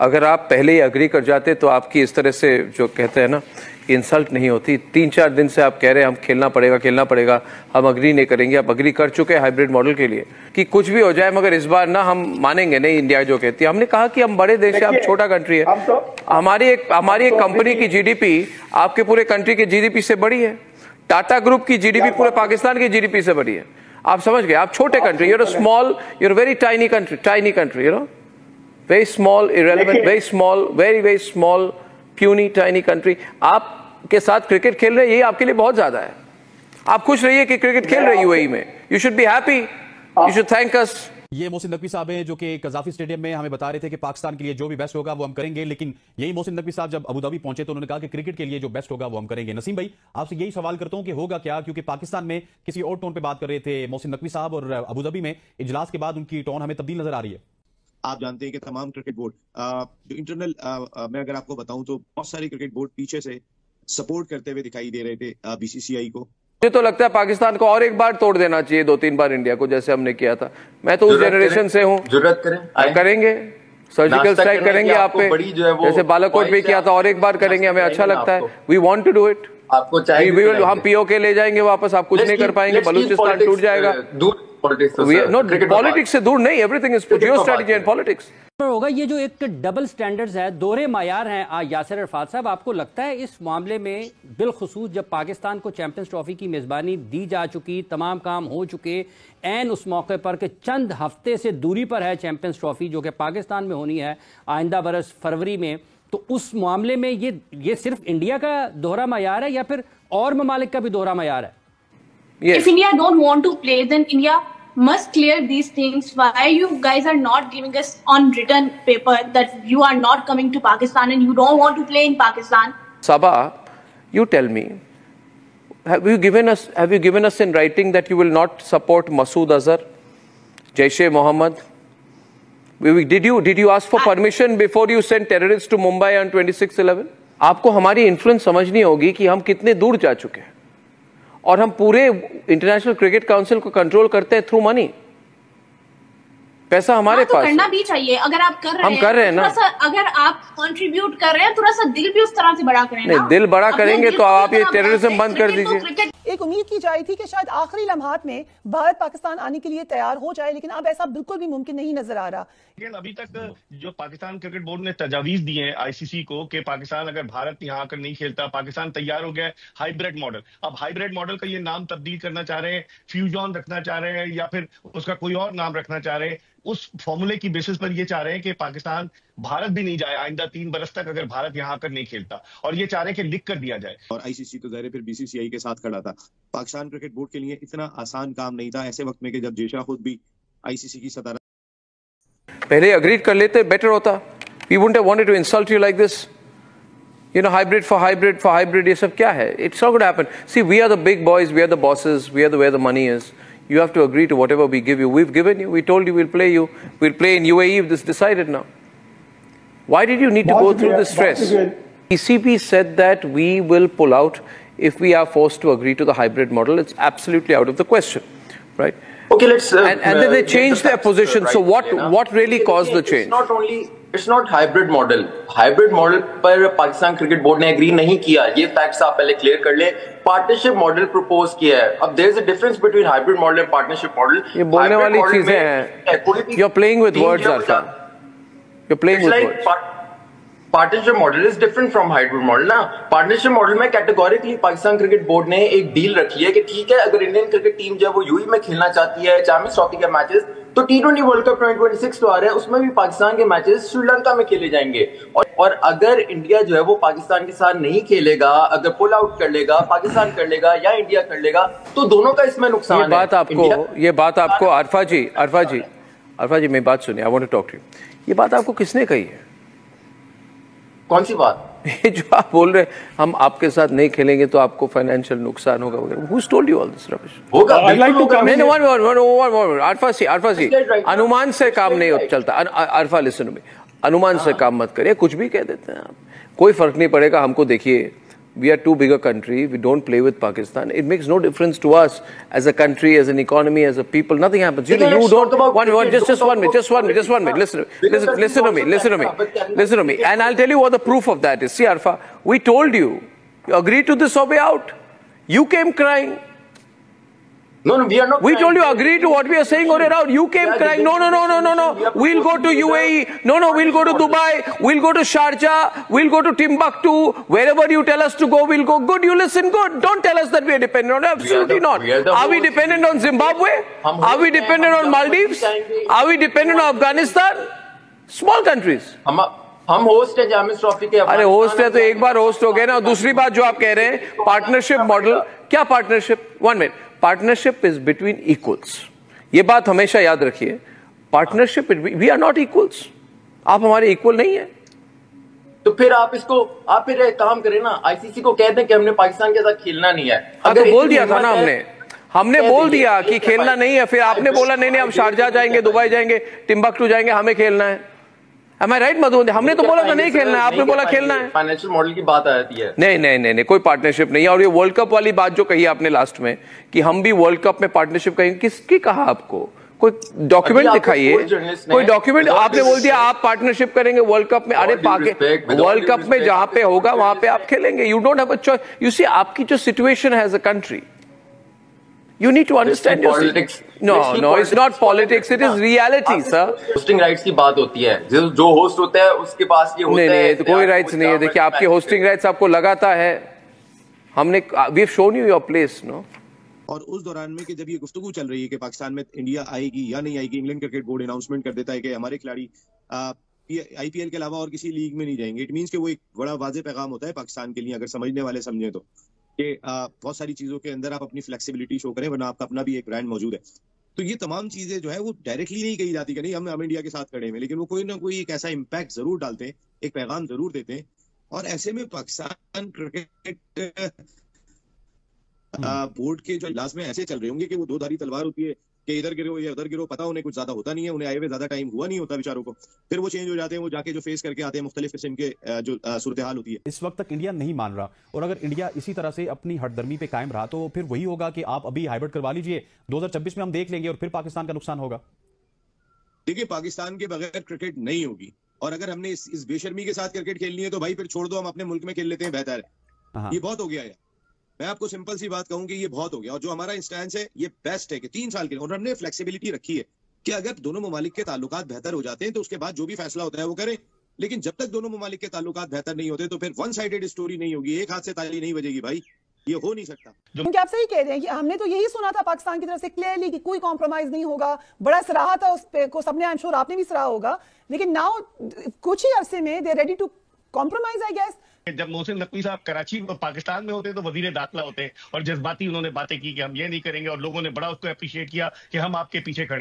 अगर आप पहले ही अग्री कर जाते तो आपकी इस तरह से जो कहते हैं ना इंसल्ट नहीं होती। 3-4 दिन से आप कह रहे हैं हम खेलना पड़ेगा, हम अग्री नहीं करेंगे। आप अग्री कर चुके हैं हाइब्रिड मॉडल के लिए कि कुछ भी हो जाए, मगर इस बार ना हम मानेंगे नहीं इंडिया जो कहती है। हमने कहा कि हम बड़े देश है, हम छोटा कंट्री है। हमारी एक कंपनी की जीडीपी आपके पूरे कंट्री की जीडीपी से बड़ी है। टाटा ग्रुप की जीडीपी पूरे पाकिस्तान की जीडीपी से बड़ी है। आप समझ गए, आप छोटे country, you're small, you're very tiny country, you know, very small, irrelevant, very small, puny, tiny country। आपके साथ क्रिकेट खेल रहे हैं, ये आपके लिए बहुत ज्यादा है। आप खुश रहिए कि क्रिकेट खेल रहे यूएई में। You should be happy, you should thank us। ये मोहसिन नकवी साहब हैं जो कि कज़ाफी स्टेडियम में हमें बता रहे थे कि पाकिस्तान के लिए जो भी बेस्ट होगा वो हम करेंगे। लेकिन यही मोहसिन नकवी साहब जब अबू धाबी पहुंचे तो उन्होंने कहा कि क्रिकेट के लिए जो बेस्ट होगा वो हम करेंगे। नसीम भाई, आपसे यही सवाल करता हूं कि होगा क्या, क्योंकि पाकिस्तान में किसी और टोन पे बात कर रहे थे मोहसिन नकवी साहब और अबू धाबी में इजलास के बाद उनकी टोन हमें तब्दील नजर आ रही है। आप जानते हैं कि तमाम क्रिकेट बोर्ड जो इंटरनल मैं अगर आपको बताऊं तो बहुत सारे क्रिकेट बोर्ड पीछे से सपोर्ट करते हुए दिखाई दे रहे थे बीसीसीआई को। मुझे तो लगता है पाकिस्तान को और एक बार तोड़ देना चाहिए 2-3 बार इंडिया को, जैसे हमने किया था। मैं तो उस जनरेशन से हूँ। जरूरत करेंगे, सर्जिकल स्ट्राइक करेंगे आप पे, जैसे बालाकोट में किया था, और एक बार करेंगे। हमें अच्छा लगता है, we want to do it. आपको चाहिए हम पीओके ले जाएंगे वापस, आप कुछ नहीं कर पाएंगे, बलूचिस्तान टूट जाएगा। पॉलिटिक्स से दूर नहीं, एवरीथिंग इज जियोस्ट्रेटजी एंड पॉलिटिक्स होगा। ये जो एक डबल स्टैंडर्ड्स है, दोहरे मायार हैं यासिर अरफात साहब, आपको लगता है इस मामले में बिलखुसूस जब पाकिस्तान को चैंपियंस ट्रॉफी की मेज़बानी दी जा चुकी, तमाम काम हो चुके, एन उस मौके पर कि चंद हफ्ते से दूरी पर है चैंपियंस ट्रॉफी जो कि पाकिस्तान में होनी है आइंदा बरस फरवरी में, तो उस मामले में ये सिर्फ इंडिया का दोहरा मायार है या फिर और ममालिक का भी दोहरा मायार है? If India don't want to play, then India must clear these things. Why you guys are not giving us on written paper that you are not coming to Pakistan and you don't want to play in Pakistan? Sabah, you tell me, have you given us in writing that you will not support Masood Azhar, Jaish-e-Mohammed? Did you ask for permission before you sent terrorists to Mumbai on 26/11? आपको हमारी influence समझनी होगी कि हम कितने दूर जा चुके हैं, और हम पूरे इंटरनेशनल क्रिकेट काउंसिल को कंट्रोल करते हैं थ्रू मनी। पैसा हमारे पास करना भी चाहिए। अगर आप कर रहे हैं, हम कर रहे हैं ना, अगर आप कंट्रीब्यूट कर रहे हैं, थोड़ा सा दिल भी उस तरह से बड़ा करें ना। दिल बड़ा करेंगे तो आप ये टेररिज्म बंद कर दीजिए। एक उम्मीद की जाई थी कि शायद आखिरी लम्हात में भारत पाकिस्तान आने के लिए तैयार हो जाए, लेकिन अब ऐसा बिल्कुल भी मुमकिन नहीं नजर आ रहा। लेकिन अभी तक जो पाकिस्तान क्रिकेट बोर्ड ने तजावीज दी है आईसीसी को कि पाकिस्तान अगर भारत यहाँ आकर नहीं खेलता, पाकिस्तान तैयार हो गया है हाइब्रिड मॉडल। अब हाइब्रिड मॉडल का ये नाम तब्दील करना चाह रहे हैं, फ्यूजन रखना चाह रहे हैं या फिर उसका कोई और नाम रखना चाह रहे हैं। उस फॉर्मूले की बेसिस पर ये चाह रहे हैं कि पाकिस्तान भारत भी नहीं जाए आइंदा 3 बरस तक अगर भारत यहाँ आकर नहीं खेलता, और ये चाह रहे हैं कि लिख कर दिया जाए। और आईसीसी तो ज़ाहिर फिर बीसीसीआई के साथ खड़ा था। पाकिस्तान क्रिकेट बोर्ड के लिए इतना आसान काम नहीं था ऐसे वक्त में कि जब जेशा खुद भी आईसीसी की सदारत पहले अग्रीड कर लेते, बेटर होता। We wouldn't have wanted to insult you like this. You know, hybrid for hybrid, ये सब क्या है? It's not going to happen. See, we are the big boys, we are the bosses, we are where the money is. You have to agree to whatever we give you. We've given you. We told you we'll play you. We'll play in UAE if this is decided now. Why did you need to go through this stress? PCB said that we will pull out if we are forced to agree to the hybrid model. It's absolutely out of the question, right? Okay, let's. And then they changed their position. So what really caused the change? It's not hybrid model. Hybrid model पर Pakistan cricket board ने agree नहीं किया। ये facts आप पहले clear कर ले। Partnership model propose किया है। अब there is a difference between hybrid model and partnership model. ये बोलने वाली चीजें हैं। You're playing with words, Arfa. You're playing with words. Partnership model is different from hybrid model ना। पार्टनरशिप मॉडल में कैटेगोरिकली पाकिस्तान क्रिकेट बोर्ड ने एक deal रखी है कि ठीक है, अगर इंडियन क्रिकेट टीम जब वो यूएई में खेलना चाहती है चैंपियंस ट्रॉफी के मैचेस, तो T20 वर्ल्ड कप 2026 तो आ रहा है, उसमें भी पाकिस्तान के मैचेस श्रीलंका में खेले जाएंगे। और अगर इंडिया जो है वो पाकिस्तान के साथ नहीं खेलेगा, अगर पुल आउट कर लेगा, पाकिस्तान कर लेगा या इंडिया कर लेगा, तो दोनों का इसमें नुकसान है। ये बात आपको अरफा जी मेरी बात सुनिए, I want to talk to you. ये बात आपको किसने कही है? कौन सी बात? ये जो आप बोल रहे हैं हम आपके साथ नहीं खेलेंगे तो आपको फाइनेंशियल नुकसान होगा वगैरह। Who's told you all this rubbish? होगा। अरफा सी, अनुमान से काम नहीं चलता। अरफा लिसन में अनुमान से काम मत करिए, कुछ भी कह देते हैं आप, कोई फर्क नहीं पड़ेगा हमको। देखिए We are too big a country. We don't play with Pakistan. It makes no difference to us as a country, as an economy, as a people. Nothing happens. You don't. Just one minute. Listen to me. And I'll tell you what the proof of that is. See, Arfa, we told you. You agreed to this or way out. You came crying. No, we are not. We told you agree to what we are saying or out. You came crying. No. We'll go to UAE. No. We'll go to Dubai. We'll go to Sharjah. We'll go to Timbuktu. Wherever you tell us to go, we'll go. Good. You listen. Good. Don't tell us that we are dependent on it. Absolutely not. Are we dependent on Zimbabwe? Are we dependent on Maldives? Are we dependent on Afghanistan? Small countries. हम host है champions trophy के। अरे host है तो एक बार host हो गए ना। दूसरी बात जो आप कह रहे हैं पार्टनरशिप मॉडल, क्या पार्टनरशिप? 1 मिनट। पार्टनरशिप इज बिटवीन इक्वल्स, ये बात हमेशा याद रखिए। Partnership, we are not equals. आप हमारे इक्वल नहीं है। तो फिर आप फिर एक काम करें ना, आईसीसी को कह दें कि हमने पाकिस्तान के साथ खेलना नहीं है। अगर बोल दिया था ना हमने बोल दिया कि खेलना नहीं है, फिर आपने बोला नहीं हम शारजा जाएंगे, दुबई जाएंगे, टिम्बक्टू जाएंगे, हमें खेलना है। Am I right, मधु? हमने तो बोला था नहीं खेलना है, आपने बोला खेलना है। फाइनेंशियल मॉडल की बात आती है। नहीं, कोई पार्टनरशिप नहीं है। और ये वर्ल्ड कप वाली बात जो कही आपने लास्ट में कि हम भी वर्ल्ड कप में पार्टनरशिप करेंगे, किसकी कहा आपको? कोई डॉक्यूमेंट दिखाइए, कोई डॉक्यूमेंट। आपने बोल दिया आप पार्टनरशिप करेंगे वर्ल्ड कप में। अरे वर्ल्ड कप में जहां पे होगा वहां पे आप खेलेंगे। You don't have a choice. You see, आपकी जो सिचुएशन है as a country, you need to understand your politics. No, it's not politics. It is reality, sir. Hosting rights की बात होती है, जो होस्ट होता है उसके पास ये होता है। नहीं, तो कोई राइट्स नहीं है। देखिए, आपके होस्टिंग राइट्स आपको लगाता है। हमने we have shown you your place, no. और उस दौरान में कि जब ये गुफ्तगू चल रही है कि पाकिस्तान में इंडिया आएगी या नहीं आएगी, इंग्लैंड क्रिकेट बोर्ड अनाउंसमेंट कर देता है कि हमारे खिलाड़ी आईपीएल के अलावा और किसी लीग में नहीं जाएंगे। इट मींस कि वो एक बड़ा वाज़ेह पैगाम होता है पाकिस्तान के लिए, अगर समझने वाले समझे तो, कि बहुत सारी चीजों के अंदर आप अपनी फ्लेक्सिबिलिटी शो करें, वरना आपका अपना भी एक ब्रांड मौजूद है। तो ये तमाम चीजें जो है वो डायरेक्टली नहीं कही जाती कि नहीं हम इंडिया के साथ खड़े हैं, लेकिन वो कोई ना कोई एक ऐसा इम्पैक्ट जरूर डालते हैं, एक पैगाम जरूर देते हैं। और ऐसे में पाकिस्तान क्रिकेट बोर्ड के जो इजलास में ऐसे चल रहे होंगे कि वो दो धारी तलवार होती है कि इधर गिरो या उधर गिरो, पता उन्हें कुछ ज्यादा होता नहीं है, उन्हें आए हुए ज्यादा टाइम हुआ नहीं होता बेचारों को, फिर वो चेंज हो जाते हैं, वो जाके जो फेस करके आते हैं मुख्तलिफ किस्म के जो सूरत हाल होती है। इस वक्त तक इंडिया नहीं मान रहा, और अगर इंडिया इसी तरह से अपनी हठधर्मी पे कायम रहा तो फिर वही होगा कि आप अभी हाइब्रिड करवा लीजिए, 2026 में हम देख लेंगे और फिर पाकिस्तान का नुकसान होगा। देखिए, पाकिस्तान के बगैर क्रिकेट नहीं होगी, और अगर हमने इस बेशर्मी के साथ क्रिकेट खेलनी है तो भाई फिर छोड़ दो, हम अपने मुल्क में खेल लेते हैं, बेहतर है। ये बहुत हो गया है। मैं आपको सिंपल सी बात कहूं कि ये बहुत हो गया, और जो हमारा इंस्टेंस है ये बेस्ट है कि 3 साल के लिए, और हमने फ्लेक्सिबिलिटी रखी है कि अगर दोनों ममालिक के ताल्लुकात बेहतर हो जाते हैं तो उसके बाद जो भी फैसला होता है वो करें, लेकिन जब तक दोनों ममालिक के ताल्लुकात बेहतर नहीं होते तो फिर वन साइडेड स्टोरी नहीं होगी, एक हाथ से ताली नहीं बजेगी भाई, ये हो नहीं सकता। क्योंकि आप सही कह रहे हैं कि हमने तो यही सुना था पाकिस्तान की तरफ से क्लियरली कि कोई कॉम्प्रोमाइज नहीं होगा, बड़ा सराहा था उस पे को सबने, आई एम श्योर आपने भी सराहा होगा, लेकिन नाउ कुछ ही अरसे में they are ready to compromise, I guess. जब मोहसिन नकवी साहब कराची पाकिस्तान में होते तो वजीर दाखिला होते और जज्बाती उन्होंने बातें की कि हम ये नहीं करेंगे, और लोगों ने बड़ा उसको अप्रिशिएट किया कि हम आपके पीछे खड़े हैं।